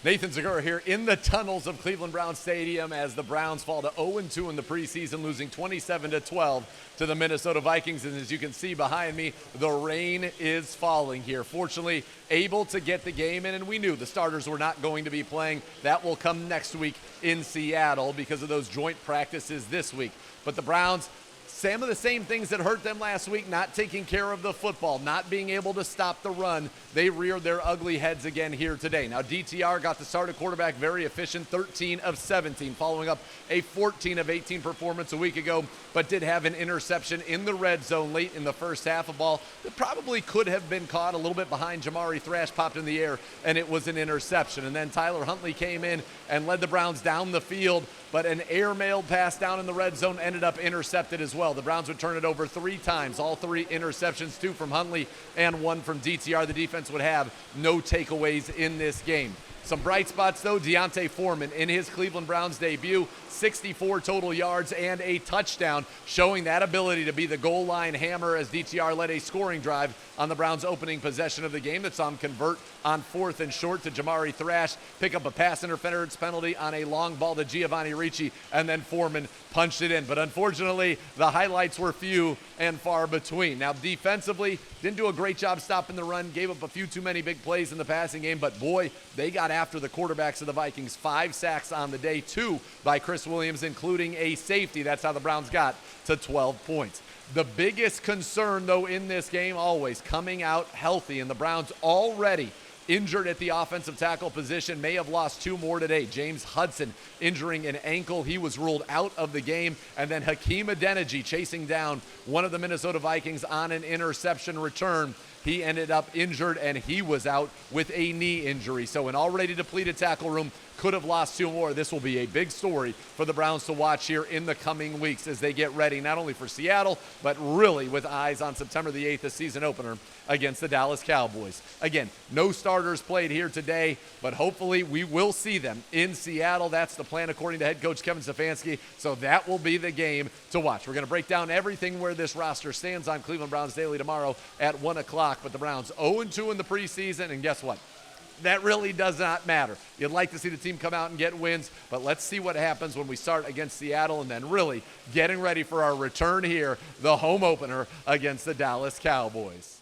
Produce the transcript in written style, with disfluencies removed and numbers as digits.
Nathan Zegura here in the tunnels of Cleveland Browns Stadium as the Browns fall to 0-2 in the preseason, losing 27-12 to the Minnesota Vikings. And as you can see behind me, the rain is falling here. Fortunately, able to get the game in, and we knew the starters were not going to be playing. That will come next week in Seattle because of those joint practices this week. But the Browns, some of the same things that hurt them last week, not taking care of the football, not being able to stop the run, they reared their ugly heads again here today. Now, DTR got the start at quarterback, very efficient, 13 of 17, following up a 14 of 18 performance a week ago, but did have an interception in the red zone late in the first half, a ball that probably could have been caught a little bit behind Jamari Thrash, popped in the air, and it was an interception. And then Tyler Huntley came in and led the Browns down the field, but an airmailed pass down in the red zone ended up intercepted as well. The Browns would turn it over 3 times, all 3 interceptions, 2 from Huntley and 1 from DTR. The defense would have no takeaways in this game. Some bright spots, though. Deontay Foreman in his Cleveland Browns debut, 64 total yards and a touchdown, showing that ability to be the goal line hammer as DTR led a scoring drive on the Browns' opening possession of the game that saw him convert on 4th and short to Jamari Thrash, pick up a pass interference penalty on a long ball to Giovanni Ricci, and then Foreman punched it in. But unfortunately, the highlights were few and far between. Now, defensively, didn't do a great job stopping the run, gave up a few too many big plays in the passing game, but boy, they got after the quarterbacks of the Vikings. 5 sacks on the day, 2 by Chris Williams, including a safety. That's how the Browns got to 12 points. The biggest concern, though, in this game, always coming out healthy, and the Browns already injured at the offensive tackle position, may have lost 2 more today. James Hudson injuring an ankle. He was ruled out of the game. And then Hakeem Adeniji chasing down one of the Minnesota Vikings on an interception return. He ended up injured, and he was out with a knee injury. So an already depleted tackle room could have lost 2 more. This will be a big story for the Browns to watch here in the coming weeks as they get ready, not only for Seattle, but really with eyes on September the 8th, the season opener against the Dallas Cowboys. Again, no starters played here today, but hopefully we will see them in Seattle. That's the plan according to head coach Kevin Stefanski. So that will be the game to watch. We're going to break down everything where this roster stands on Cleveland Browns Daily tomorrow at 1 o'clock. But the Browns 0-2 in the preseason, and guess what? That really does not matter. You'd like to see the team come out and get wins, but let's see what happens when we start against Seattle and then really getting ready for our return here, the home opener against the Dallas Cowboys.